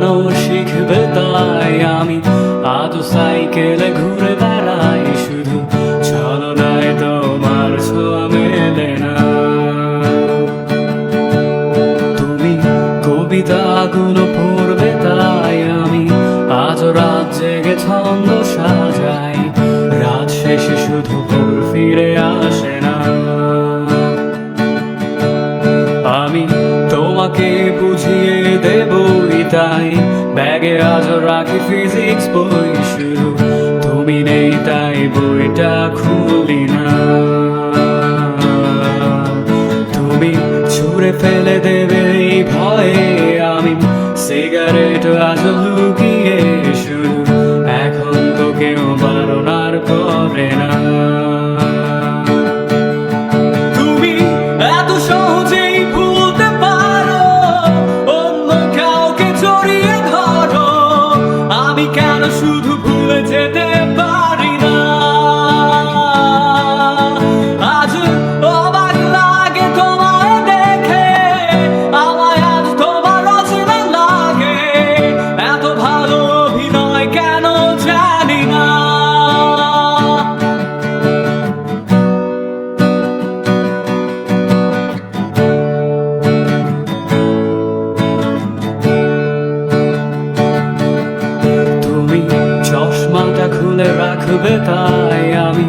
চালানো শিখবে, তাই আমি আজও সাইকেলে ঘুরে বেড়াই। শুধু ছলনায় তোমার ছোঁয়া মেলে না। তুমি কবিতাগুলো পড়বে, তাই আমি আজও রাত জেগে ছন্দ সাজাই। রাত শেষে শুধু ভোর ফিরে আসে না। আমি তোমাকে বুঝিয়ে দেবই, তাই ব্যাগে আজও রাখি ফিজিক্স বই। শুধু তুমি নেই তাই বইটা খুলি না। তুমি ছুঁড়ে ফেলে দেবে এই ভয়ে আমি সিগারেট আজও লুকিয়ে। শুধু এখন তো কেউ বারণ আর করে না। তুমি এত সহজেই ভুলতে পারো, অন্য কাউকে জড়িয়ে ধরো। আমি কেন শুধু ভুলে যেতে পারি না? আজ অবাক লাগে তোমায় দেখে, আমায় আজ তোমার অচেনা লাগে। এত ভালো অভিনয় কেন জানি না। তুমি চশমাটা খুলে রাখবে, তাই আমি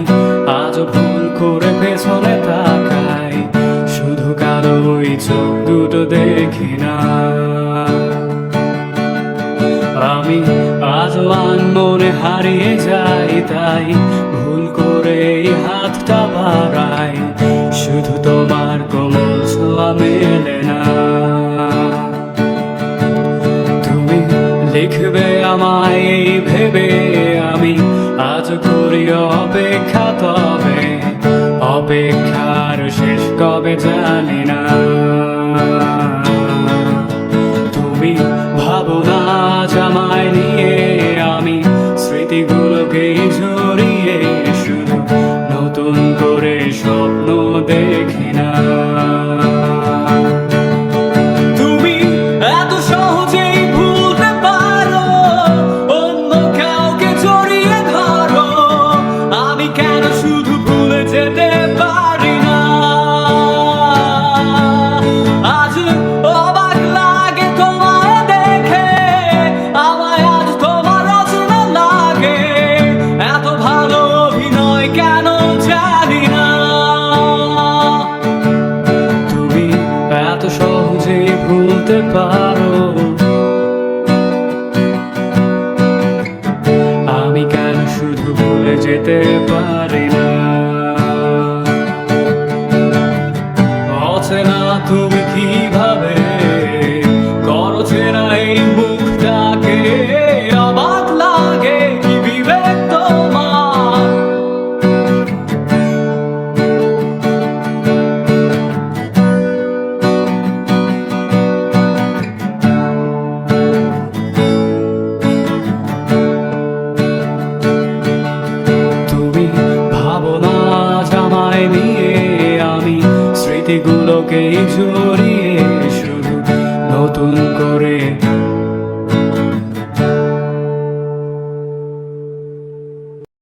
আজও ভুল করে পেছনে তাকাই। শুধু কালো ওই চোখ দুটো দেখি না। আমি আজও আনমনে হারিয়ে যাই, তাই ভুল করে এই হাতটা বাড়াই। শুধু তোমার কোমল ছোঁয়া মেলে না। তুমি লিখবে আমায় এই ভেবে আমি আজ করি অপেক্ষা, তবে অপেক্ষার শেষ কবে জানি না। তুমি ভাবো না আজ আমায় নিয়ে, আমি স্মৃতিগুলোকে জড়িয়ে শুধু নতুন করে স্বপ্ন দেখি না। তুমি এত সহজেই ভুলতে পারো, অন্য কাউকে জড়িয়ে ধরো। আমি কেন শুধু ভুলে যেতে পারি না? আজ অবাক লাগে তোমায় দেখে, আমায় আজ তোমার অচেনা লাগে। এত ভালো অভিনয় কেন জানি না। তুমি এত সহজেই ভুলতে পারো, আমি কেন শুধু ভুলে যেতে পারি না। অচেনা তুমি কিভাবে করো চেনা এই মুখটাকে। অবাক লাগে কি বিবেক তোমার। তুমি ভাবো না আজ আমায় নিয়ে, আমি স্মৃতিগুলোকে